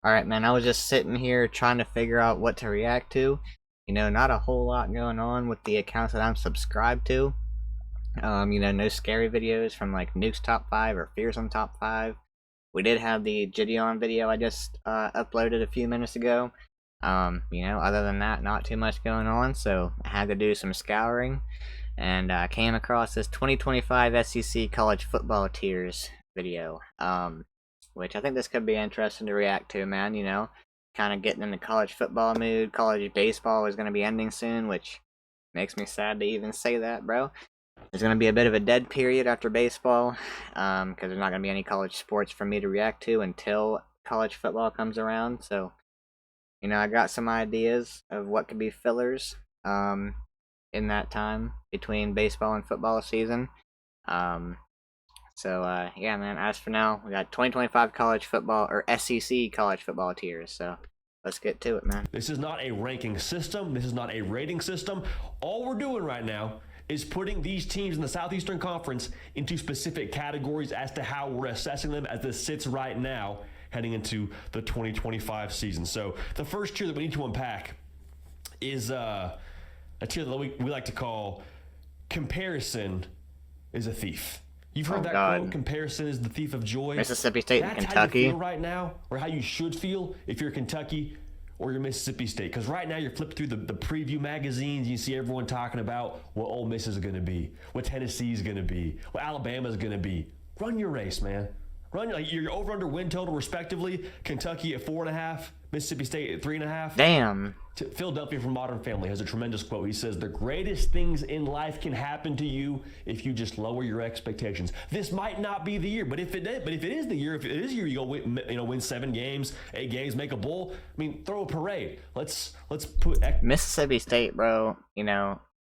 Alright, man, I was just sitting here trying to figure out what to react to. Not a whole lot going on with the accounts that I'm subscribed to. No scary videos from like Nuke's Top 5 or Fearsome Top 5. We did have the Gideon video I just uploaded a few minutes ago. Other than that, not too much going on, so I had to do some scouring. And I came across this 2025 SEC College Football Tiers video. Which I think this could be interesting to react to, man. Kind of getting in the college football mood. College baseball is going to be ending soon, which makes me sad to even say that, bro. There's going to be a bit of a dead period after baseball, because there's not going to be any college sports for me to react to until college football comes around. So, I got some ideas of what could be fillers in that time between baseball and football season. Yeah, man, as for now, we got 2025 college football, or SEC college football tiers, so let's get to it, man. This is not a ranking system. This is not a rating system. All we're doing right now is putting these teams in the Southeastern Conference into specific categories as to how we're assessing them as this sits right now heading into the 2025 season. So the first tier that we need to unpack is a tier that we like to call comparison is a thief. You've heard that quote, comparison is the thief of joy. Mississippi State and Kentucky. That's how you feel right now, or how you should feel if you're Kentucky or you're Mississippi State. Because right now you're flipping through the preview magazines, you see everyone talking about what Ole Miss is going to be, what Tennessee is going to be, what Alabama is going to be. Run your race, man. Your over-under win total, respectively. Kentucky at 4.5, Mississippi State at 3.5. Damn. Philadelphia from Modern Family has a tremendous quote. He says, "The greatest things in life can happen to you if you just lower your expectations." This might not be the year, but if it is the year, you go win 7 games, 8 games, make a bowl. I mean, throw a parade. Let's put Mississippi State, bro.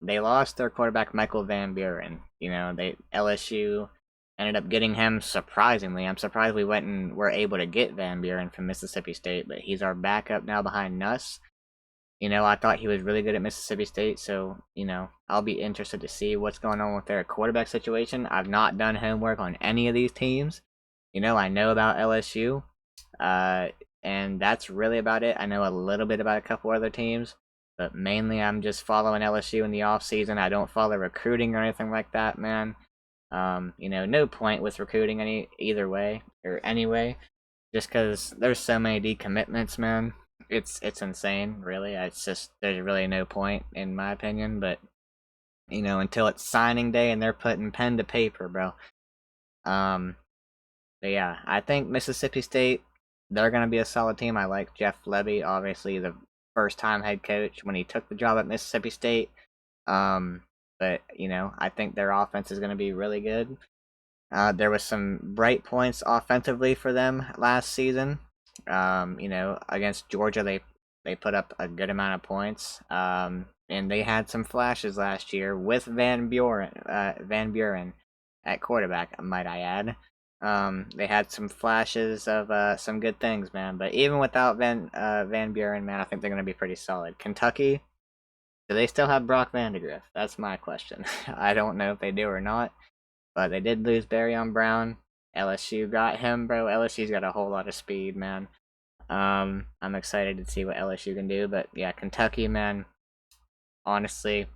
They lost their quarterback Michael Van Buren. LSU ended up getting him surprisingly. I'm surprised we went and were able to get Van Buren from Mississippi State, but he's our backup now behind Nuss. I thought he was really good at Mississippi State, so, I'll be interested to see what's going on with their quarterback situation. I've not done homework on any of these teams. I know about LSU, and that's really about it. I know a little bit about a couple other teams, but mainly I'm just following LSU in the offseason. I don't follow recruiting or anything like that, man. No point with recruiting either way, or anyway, just because there's so many decommitments, man. It's insane, really. It's just, there's really no point, in my opinion, but, until it's signing day and they're putting pen to paper, bro. But yeah, I think Mississippi State, they're going to be a solid team. I like Jeff Lebby, obviously the first-time head coach when he took the job at Mississippi State. But, I think their offense is going to be really good. There was some bright points offensively for them last season. Against Georgia, they put up a good amount of points. And they had some flashes last year with Van Buren at quarterback, might I add. They had some flashes of some good things, man. But even without Van Buren, man, I think they're going to be pretty solid. Kentucky, do they still have Brock Vandagriff? That's my question. I don't know if they do or not. But they did lose Barryon Brown. LSU got him, bro. LSU's got a whole lot of speed, man. I'm excited to see what LSU can do. But yeah, Kentucky, man. Honestly,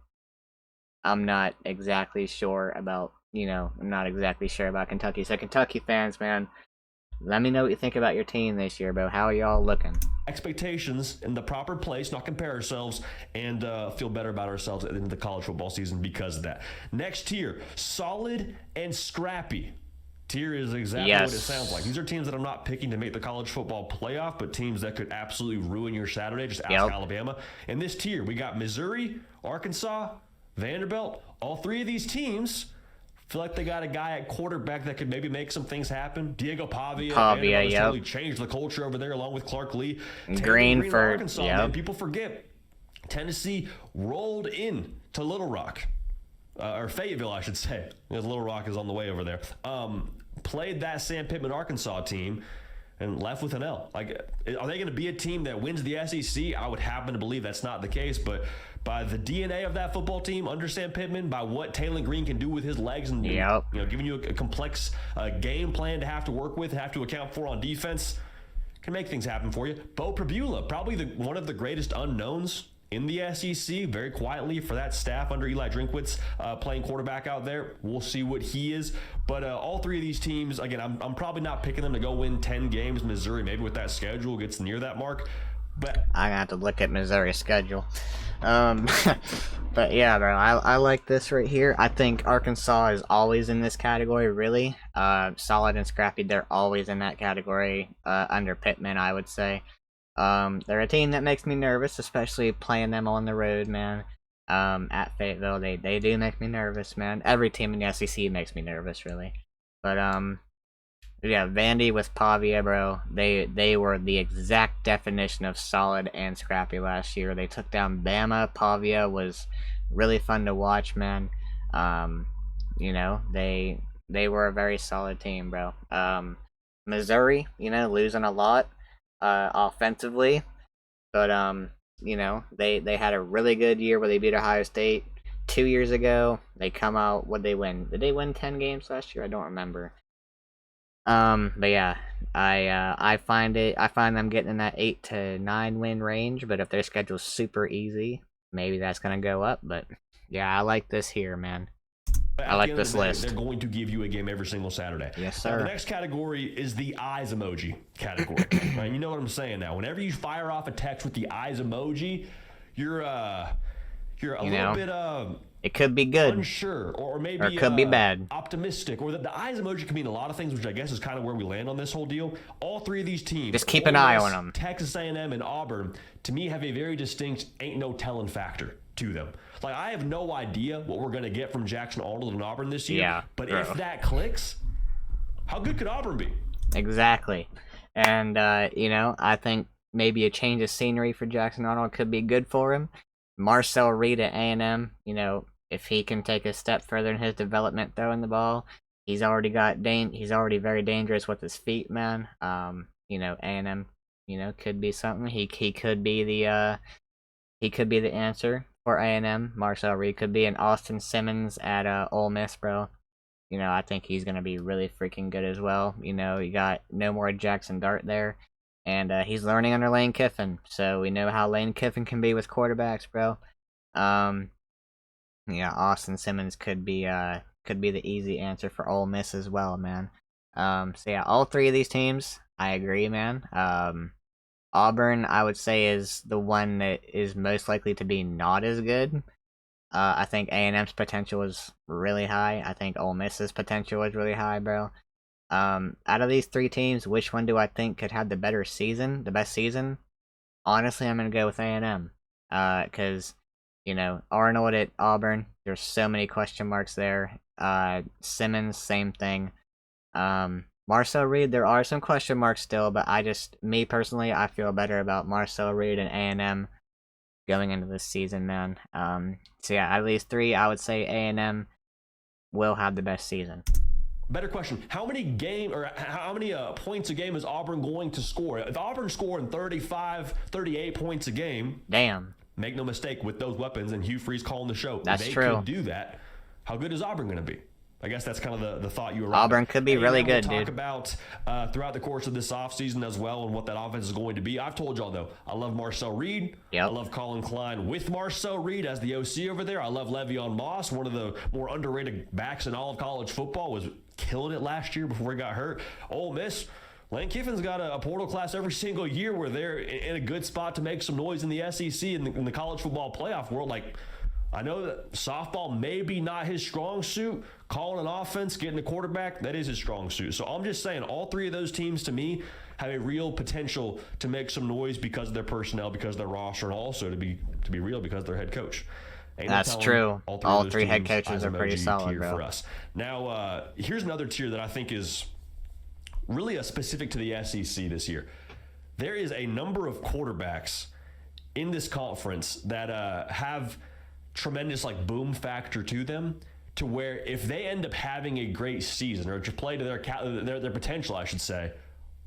I'm not exactly sure about, Kentucky. So Kentucky fans, man, let me know what you think about your team this year, bro. How are y'all looking? Expectations in the proper place, not compare ourselves, and feel better about ourselves at the end of the college football season because of that. Next tier, solid and scrappy. Tier is exactly what it sounds like. These are teams that I'm not picking to make the college football playoff, but teams that could absolutely ruin your Saturday. Just ask Alabama. In this tier, we got Missouri, Arkansas, Vanderbilt. All 3 of these teams feel like they got a guy at quarterback that could maybe make some things happen. Diego Pavia has totally changed the culture over there, along with Clark Lee. Green for Arkansas, man, people forget. Tennessee rolled in to Little Rock. Or Fayetteville, I should say, because Little Rock is on the way over there. Played that Sam Pittman Arkansas team and left with an L. Like, are they going to be a team that wins the SEC? I would happen to believe that's not the case, but by the DNA of that football team under Sam Pittman, by what Taylor Green can do with his legs, and giving you a complex game plan to have to work with, have to account for on defense, can make things happen for you. Bo Prabula, probably one of the greatest unknowns in the SEC, very quietly for that staff under Eli Drinkwitz, playing quarterback out there. We'll see what he is. But all three of these teams, again, I'm probably not picking them to go win 10 games. Missouri, maybe with that schedule, gets near that mark. But I have to look at Missouri's schedule. But yeah, bro, I like this right here. I think Arkansas is always in this category, really. Solid and scrappy, they're always in that category under Pittman, I would say. They're a team that makes me nervous, especially playing them on the road, man. At Fayetteville, they do make me nervous, man. Every team in the SEC makes me nervous, really. But yeah, Vandy with Pavia, bro. They were the exact definition of solid and scrappy last year. They took down Bama. Pavia was really fun to watch, man. You know, they were a very solid team, bro. Missouri, you know, losing a lot offensively, but you know, they had a really good year where they beat Ohio State 2 years ago. They come out, what they win? Did they win 10 games last year? I don't remember. But yeah, I find them getting in that 8 to 9 win range. But if their schedule's super easy, maybe that's gonna go up. But yeah, I like this here, man. I like this list. They're going to give you a game every single Saturday. Yes, sir. The next category is the eyes emoji category. Right? You know what I'm saying now. Whenever you fire off a text with the eyes emoji, you're a little bit it could be good, unsure, or maybe or it could be bad, optimistic, or the eyes emoji can mean a lot of things, which I guess is kind of where we land on this whole deal. All three of these teams, just keep an eye on them. Texas A&M and Auburn, to me, have a very distinct ain't no telling factor to them. Like, I have no idea what we're going to get from Jackson Arnold and Auburn this year. Yeah, but if that clicks, how good could Auburn be? Exactly. And, you know, I think maybe a change of scenery for Jackson Arnold could be good for him. Marcel Reed at A&M, you know, if he can take a step further in his development throwing the ball, he's already very dangerous with his feet, man. You know, A&M, you know, could be something. He could be the answer for A&M. Marcel Reed could be. An Austin Simmons at Ole Miss, bro. You know, I think he's gonna be really freaking good as well. You know, you got no more Jackson Dart there, and he's learning under Lane Kiffin, so we know how Lane Kiffin can be with quarterbacks, bro. Yeah, Austin Simmons could be the easy answer for Ole Miss as well, man. So yeah, all three of these teams, I agree, man. Auburn, I would say, is the one that is most likely to be not as good. I think A&M's potential is really high. I think Ole Miss's potential is really high, bro. Out of these three teams, which one do I think could have the best season? Honestly, I'm gonna go with A&M. Because, you know, Arnold at Auburn, there's so many question marks there. Simmons, same thing. Marcel Reed, there are some question marks still, but me personally, I feel better about Marcel Reed and A&M going into this season, man. So yeah, out of these three, I would say A&M will have the best season. Better question: how many points a game is Auburn going to score? If Auburn's scoring 35, 38 points a game, damn. Make no mistake, with those weapons and Hugh Freeze calling the show, that's they true. could do that. How good is Auburn going to be? I guess that's kind of the thought you arrived Auburn at. could be really good, we'll dude. Talk about throughout the course of this offseason as well and what that offense is going to be. I've told y'all, though, I love Marcel Reed. Yep. I love Colin Klein with Marcel Reed as the OC over there. I love Le'Veon Moss, one of the more underrated backs in all of college football, was killing it last year before he got hurt. Ole Miss, Lane Kiffin's got a portal class every single year where they're in a good spot to make some noise in the SEC in the college football playoff world. Like, I know that softball may be not his strong suit. Calling an offense, getting a quarterback, that is his strong suit. So I'm just saying, all three of those teams, to me, have a real potential to make some noise because of their personnel, because of their roster, and also to be real because of their head coach. That's true. All three head coaches are pretty solid, bro. For us. Now, here's another tier that I think is really specific to the SEC this year. There is a number of quarterbacks in this conference that have tremendous boom factor to them, to where if they end up having a great season or to play to their potential, I should say.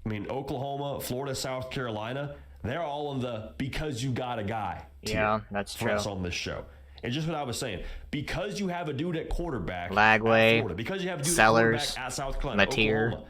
I mean, Oklahoma, Florida, South Carolina, they're all in the because you got a guy tier. Yeah, that's true. For us on this show. And just what I was saying, because you have a dude at quarterback Lagway, at Florida, because you have a dude Sellers, at quarterback at South Carolina, Mateer. Oklahoma,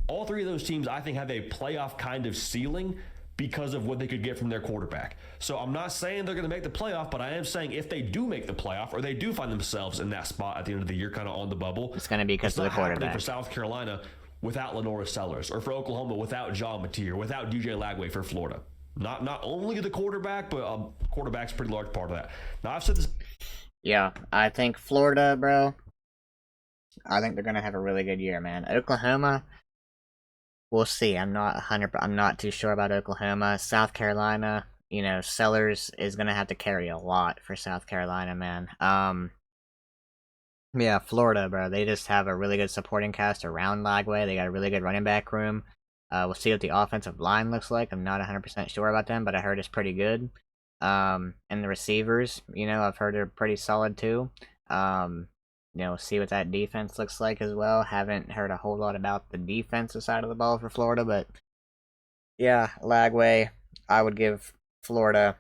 All three of those teams, I think, have a playoff kind of ceiling because of what they could get from their quarterback. So I'm not saying they're going to make the playoff, but I am saying if they do make the playoff or they do find themselves in that spot at the end of the year, kind of on the bubble, It's going to be because it's of the not happening quarterback. for South Carolina without Lenora Sellers, or for Oklahoma without John Mateer, without DJ Lagway for Florida. Not only the quarterback, but quarterback's a pretty large part of that. Now I've said this. Yeah, I think Florida, bro. I think they're going to have a really good year, man. Oklahoma, we'll see. I'm not too sure about Oklahoma. South Carolina, Sellers is gonna have to carry a lot for South Carolina, man. Yeah, Florida, bro. They just have a really good supporting cast around Lagway. They got a really good running back room. We'll see what the offensive line looks like. I'm not 100% sure about them, but I heard it's pretty good. And the receivers, I've heard they're pretty solid too. See what that defense looks like as well. Haven't heard a whole lot about the defensive side of the ball for Florida, but yeah, Lagway, I would give Florida,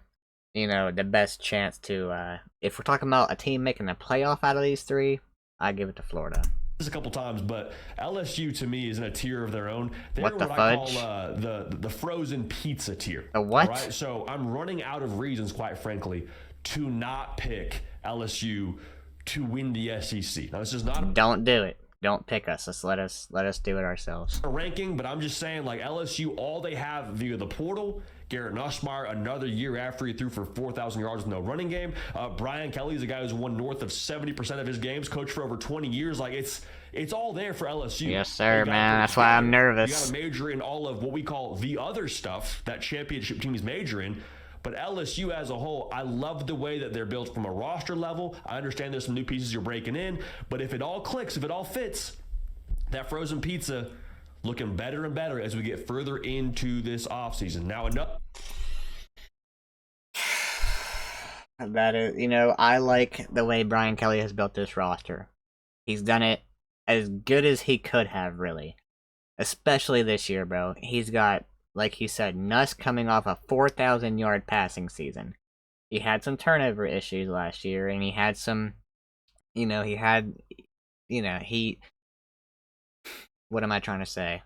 the best chance to. If we're talking about a team making a playoff out of these three, I give it to Florida. A couple times, but LSU to me is in a tier of their own. They're What the what I call fudge? The frozen pizza tier. The All what? right, so I'm running out of reasons, quite frankly, to not pick LSU to win the SEC. Now this is not Don't do it. Don't pick us. Just let us do it ourselves. a ranking, but I'm just saying, like LSU, all they have via the portal. Garrett Nussmeier, another year after he threw for 4,000 yards with no running game. Brian Kelly is a guy who's won north of 70% of his games, coached for over 20 years. Like it's all there for LSU. Yes, sir, man. That's why I'm nervous. You got to major in all of what we call the other stuff that championship teams major in. But LSU as a whole, I love the way that they're built from a roster level. I understand there's some new pieces you're breaking in, but if it all clicks, if it all fits, that frozen pizza looking better and better as we get further into this offseason. Now, enough. That is, I like the way Brian Kelly has built this roster. He's done it as good as he could have, really. Especially this year, bro. He's got, like he said, Nuss coming off a 4,000-yard passing season. He had some turnover issues last year, and he had some, he. What am I trying to say?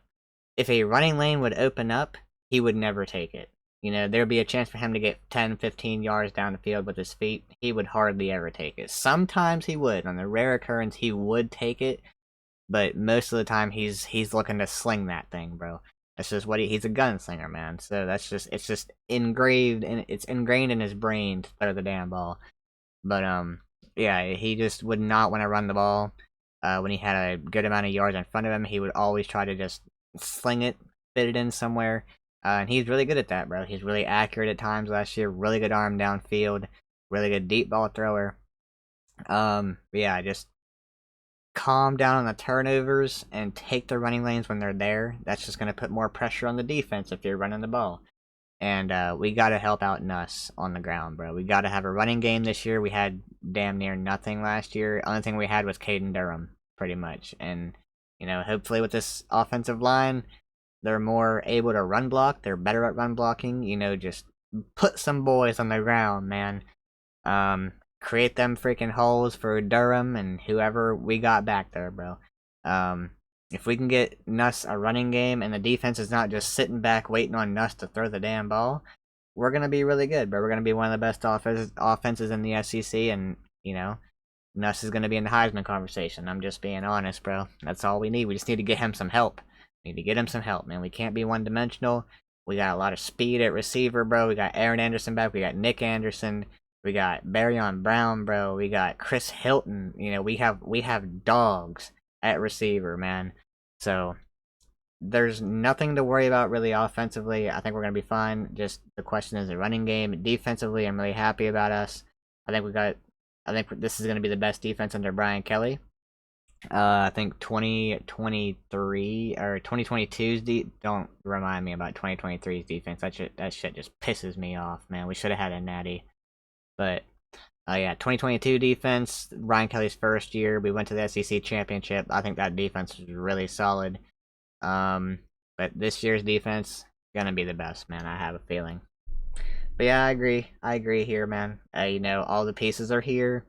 If a running lane would open up, he would never take it. There'd be a chance for him to get 10, 15 yards down the field with his feet. He would hardly ever take it. Sometimes he would. On the rare occurrence, he would take it. But most of the time, he's looking to sling that thing, bro. That's just what he's a gunslinger, man. So it's just ingrained in his brain to throw the damn ball. But yeah, he just would not want to run the ball. When he had a good amount of yards in front of him, he would always try to just sling it, fit it in somewhere. And he's really good at that, bro. He's really accurate at times last year. Really good arm downfield. Really good deep ball thrower. Yeah, just calm down on the turnovers and take the running lanes when they're there. That's just going to put more pressure on the defense if you're running the ball. And we got to help out Nuss on the ground, bro. We got to have a running game this year. We had damn near nothing last year. Only thing we had was Caden Durham, pretty much. And, hopefully with this offensive line, they're more able to run block. They're better at run blocking. Just put some boys on the ground, man. Create them freaking holes for Durham and whoever we got back there, bro. If we can get Nuss a running game and the defense is not just sitting back waiting on Nuss to throw the damn ball, we're going to be really good, bro. We're going to be one of the best offenses in the SEC, and, Nuss is going to be in the Heisman conversation. I'm just being honest, bro. That's all we need. We just need to get him some help. We need to get him some help, man. We can't be one-dimensional. We got a lot of speed at receiver, bro. We got Aaron Anderson back. We got Nick Anderson. We got Barryon Brown, bro. We got Chris Hilton. We have dogs at receiver, man. So there's nothing to worry about really offensively. I think we're gonna be fine. Just the question is the running game. Defensively, I'm really happy about us. I think this is gonna be the best defense under Brian Kelly. I think 2023 or 2022's don't remind me about 2023's defense. That shit just pisses me off, man. We should have had a natty. But yeah, 2022 defense, Brian Kelly's first year. We went to the SEC championship. I think that defense was really solid. But this year's defense gonna be the best, man. I have a feeling. But yeah, I agree. I agree here, man. All the pieces are here.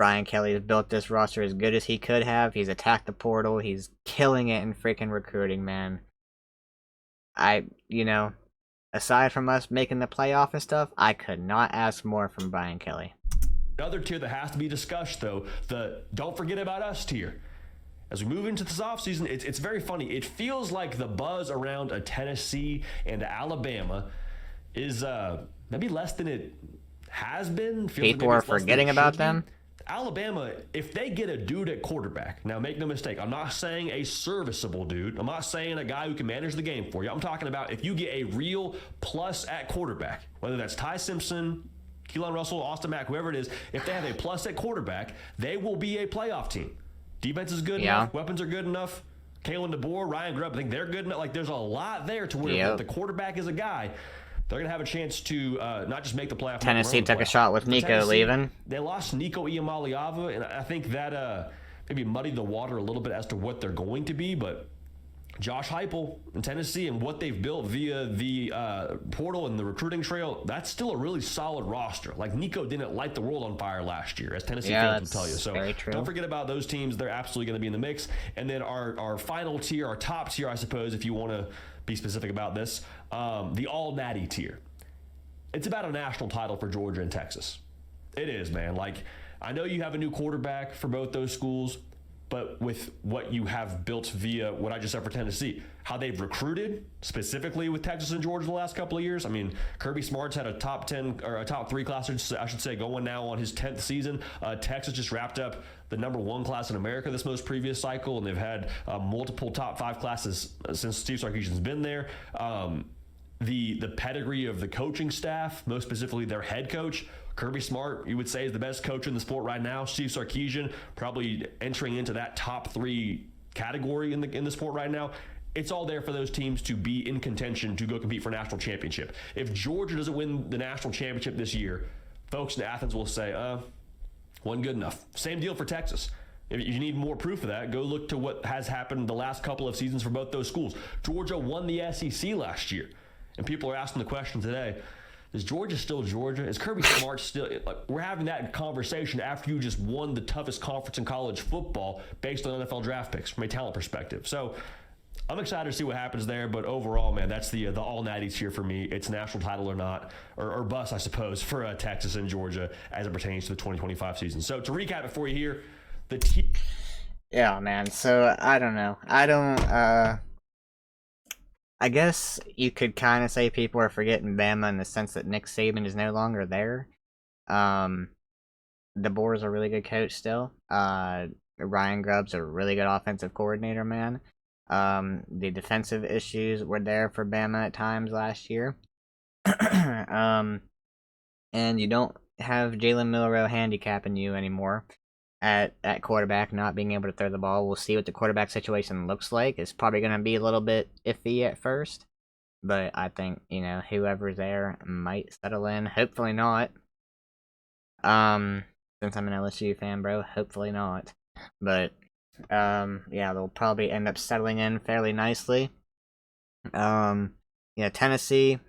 Brian Kelly has built this roster as good as he could have. He's attacked the portal. He's killing it in freaking recruiting, man. I, you know, aside from us making the playoff and stuff, I could not ask more from Brian Kelly. Another tier that has to be discussed, though, the don't forget about us tier. As we move into this offseason, it's very funny. It feels like the buzz around a Tennessee and Alabama is maybe less than it has been. People are forgetting about them. Alabama, if they get a dude at quarterback, now make no mistake, I'm not saying a serviceable dude. I'm not saying a guy who can manage the game for you. I'm talking about if you get a real plus at quarterback, whether that's Ty Simpson, Keelan Russell, Austin Mack, whoever it is, if they have a plus at quarterback, they will be a playoff team. Defense is good enough. Weapons are good enough. Kalen DeBoer, Ryan Grubb, I think they're good enough. Like, there's a lot there to where if the quarterback is a guy, they're going to have a chance to not just make the playoff. Tennessee took a shot with Nico leaving. They lost Nico Iamaleava, and I think that maybe muddied the water a little bit as to what they're going to be, but Josh Heupel in Tennessee and what they've built via the portal and the recruiting trail, that's still a really solid roster. Like, Nico didn't light the world on fire last year, as Tennessee fans will tell you. So don't forget about those teams. They're absolutely going to be in the mix. And then our final tier, our top tier, I suppose, if you want to be specific about this, the all-natty tier. It's about a national title for Georgia and Texas. It is, man. Like, I know you have a new quarterback for both those schools, but with what you have built via what I just said for Tennessee, how they've recruited specifically with Texas and Georgia the last couple of years. I mean, Kirby Smart's had a top 10 or a top 3 class, I should say, going now on his 10th season. Texas just wrapped up the number 1 class in America this most previous cycle, and they've had multiple top 5 classes since Steve Sarkisian's been there. The pedigree of the coaching staff, most specifically their head coach, Kirby Smart, you would say, is the best coach in the sport right now. Steve Sarkisian probably entering into that top 3 category in the sport right now. It's all there for those teams to be in contention to go compete for a national championship. If Georgia doesn't win the national championship this year, folks in Athens will say, wasn't good enough. Same deal for Texas. If you need more proof of that, go look to what has happened the last couple of seasons for both those schools. Georgia won the SEC last year. And people are asking the question today, is Georgia still Georgia? Is Kirby Smart still? Like, we're having that conversation after you just won the toughest conference in college football based on NFL draft picks from a talent perspective. So I'm excited to see what happens there. But overall, man, that's the all-natties here for me. It's national title or not, or bust, I suppose, for Texas and Georgia as it pertains to the 2025 season. So to recap it for you here, yeah, man. So I don't know. I guess you could kind of say people are forgetting Bama in the sense that Nick Saban is no longer there. DeBoer's a really good coach still. Ryan Grubb's a really good offensive coordinator, man. The defensive issues were there for Bama at times last year. And you don't have Jalen Milroe handicapping you anymore at quarterback, not being able to throw the ball. We'll see what the quarterback situation looks like. It's probably going to be a little bit iffy at first, but I think, whoever's there might settle in. Hopefully not. Since I'm an LSU fan, bro, hopefully not. But, yeah, they'll probably end up settling in fairly nicely. Tennessee,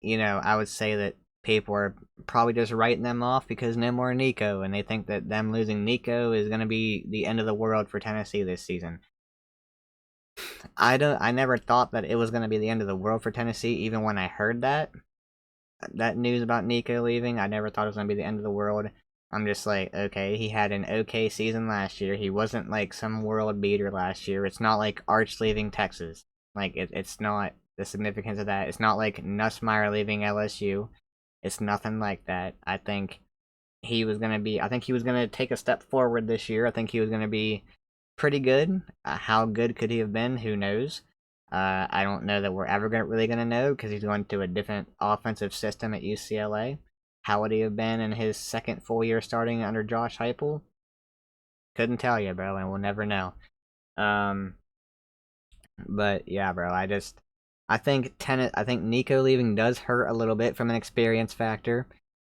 I would say that people are probably just writing them off because no more Nico, and they think that them losing Nico is going to be the end of the world for Tennessee this season. I never thought that it was going to be the end of the world for Tennessee, even when I heard that news about Nico leaving. I never thought it was going to be the end of the world. I'm just like, okay, he had an okay season last year. He wasn't like some world beater last year. It's not like Arch leaving Texas. Like, it's not the significance of that. It's not like Nussmeier leaving LSU. It's nothing like that. I think he was going to take a step forward this year. I think he was going to be pretty good. How good could he have been? Who knows? I don't know that we're ever really going to know because he's going to a different offensive system at UCLA. How would he have been in his second full year starting under Josh Heupel? Couldn't tell you, bro, and we'll never know. But yeah, bro, I think Nico leaving does hurt a little bit from an experience factor,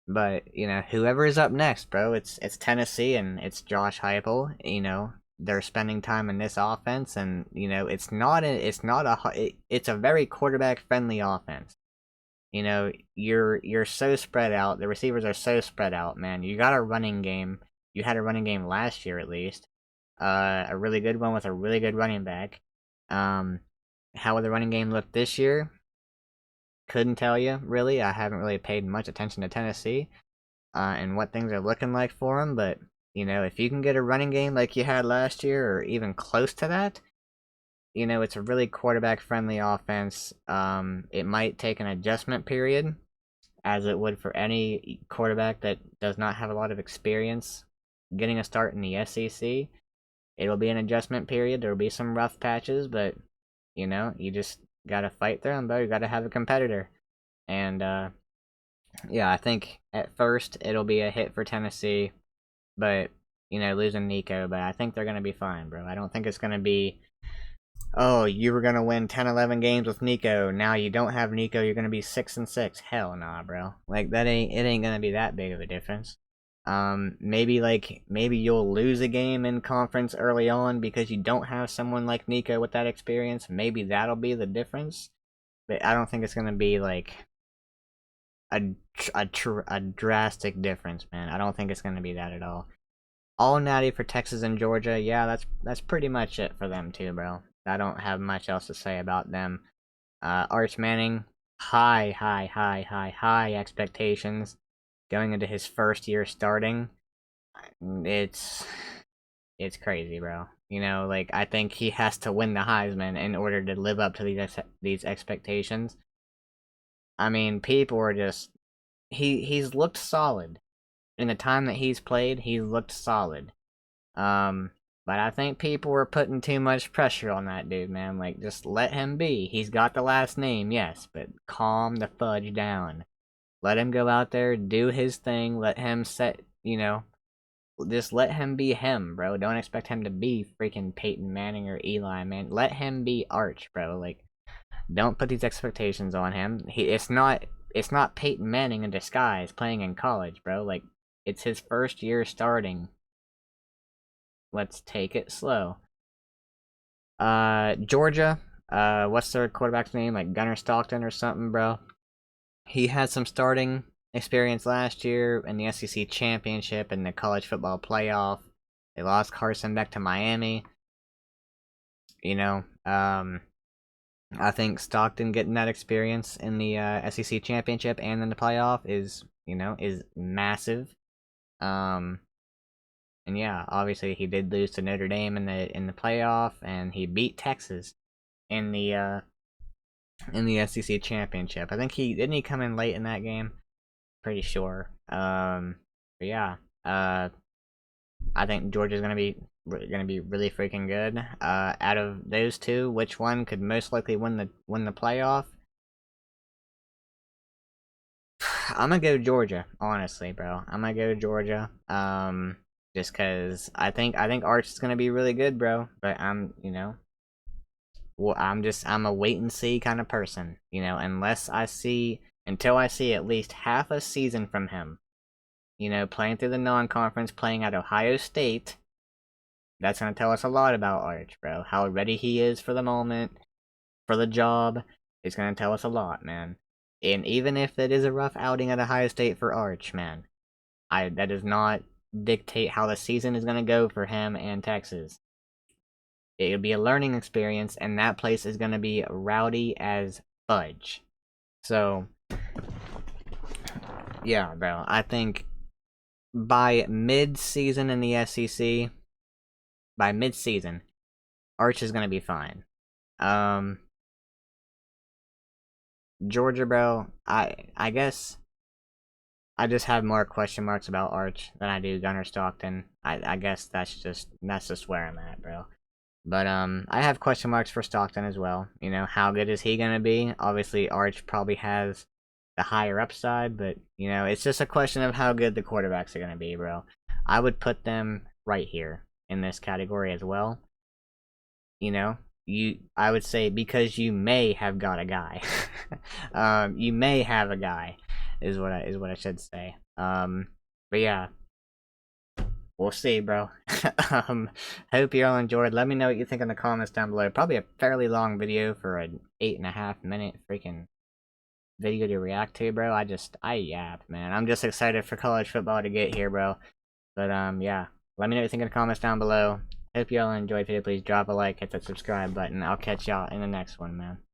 but whoever is up next, bro, it's Tennessee and it's Josh Heupel. They're spending time in this offense, and it's a very quarterback friendly offense. You're so spread out. The receivers are so spread out, man. You got a running game. you had a running game last year at least. A really good one with a really good running back. Um, how will the running game look this year? Couldn't tell you, really. I haven't really paid much attention to Tennessee and what things are looking like for them, but, if you can get a running game like you had last year or even close to that, it's a really quarterback-friendly offense. It might take an adjustment period, as it would for any quarterback that does not have a lot of experience getting a start in the SEC. It'll be an adjustment period. There'll be some rough patches, but you just gotta fight through them, bro. You gotta have a competitor. And yeah, I think at first it'll be a hit for Tennessee, but losing Nico, but I think they're gonna be fine, bro. I don't think it's gonna be, oh, you were gonna win 10, 11 games with Nico. Now you don't have Nico. You're gonna be 6-6. Hell nah, bro. Like it ain't gonna be that big of a difference. Maybe you'll lose a game in conference early on because you don't have someone like Nico with that experience. Maybe that'll be the difference, but I don't think it's gonna be like a drastic difference, man. I don't think it's gonna be that at all. All natty for Texas and Georgia. Yeah, that's pretty much it for them too, bro. I don't have much else to say about them. Arch Manning, high expectations going into his first year starting. It's it's crazy, bro. Like I think he has to win the Heisman in order to live up to these expectations. I mean, people are just he's looked solid in the time that he's played. He's looked solid. Um, but I think people were putting too much pressure on that dude, man. Like, just let him be. He's got the last name, yes, but calm the fudge down. Let him go out there, do his thing. Let him just let him be him, bro. Don't expect him to be freaking Peyton Manning or Eli, man. Let him be Arch, bro. Like, don't put these expectations on him. It's not Peyton Manning in disguise playing in college, bro. Like, it's his first year starting. Let's take it slow. Georgia. What's their quarterback's name? Like Gunnar Stockton or something, bro. He had some starting experience last year in the SEC championship and the college football playoff. They lost Carson back to Miami. You know, I think Stockton getting that experience in the SEC championship and in the playoff is massive. Um, and yeah, obviously he did lose to Notre Dame in the playoff, and he beat Texas in the SEC championship. I think he didn't he come in late in that game. Pretty sure. But yeah. I think Georgia's gonna be really freaking good. Out of those two, which one could most likely win the playoff? I'm gonna go Georgia, honestly, bro. I'm gonna go Georgia. Just cause I think Arch is gonna be really good, bro. But well, I'm a wait and see kind of person, until I see at least half a season from him. Playing through the non-conference, playing at Ohio State. That's gonna tell us a lot about Arch, bro. How ready he is for the moment, for the job. It's gonna tell us a lot, man. And even if that is a rough outing at Ohio State for Arch, man, that does not dictate how the season is gonna go for him and Texas. It'll be a learning experience, and that place is gonna be rowdy as fudge. So, yeah, bro. I think by mid-season in the SEC, by mid-season, Arch is gonna be fine. Um, Georgia, bro. I guess I just have more question marks about Arch than I do Gunnar Stockton. I guess that's just where I'm at, bro. But I have question marks for Stockton as well. How good is he gonna be? Obviously, Arch probably has the higher upside, but it's just a question of how good the quarterbacks are gonna be, bro. I would put them right here in this category as well. I would say because you may have got a guy. You may have a guy, is what I should say. But yeah, we'll see, bro. Hope you all enjoyed. Let me know what you think in the comments down below. Probably a fairly long video for an 8.5 minute freaking video to react to, bro. I yapped, man. I'm just excited for college football to get here, bro. But yeah. Let me know what you think in the comments down below. Hope y'all enjoyed the video. Please drop a like, hit that subscribe button. I'll catch y'all in the next one, man.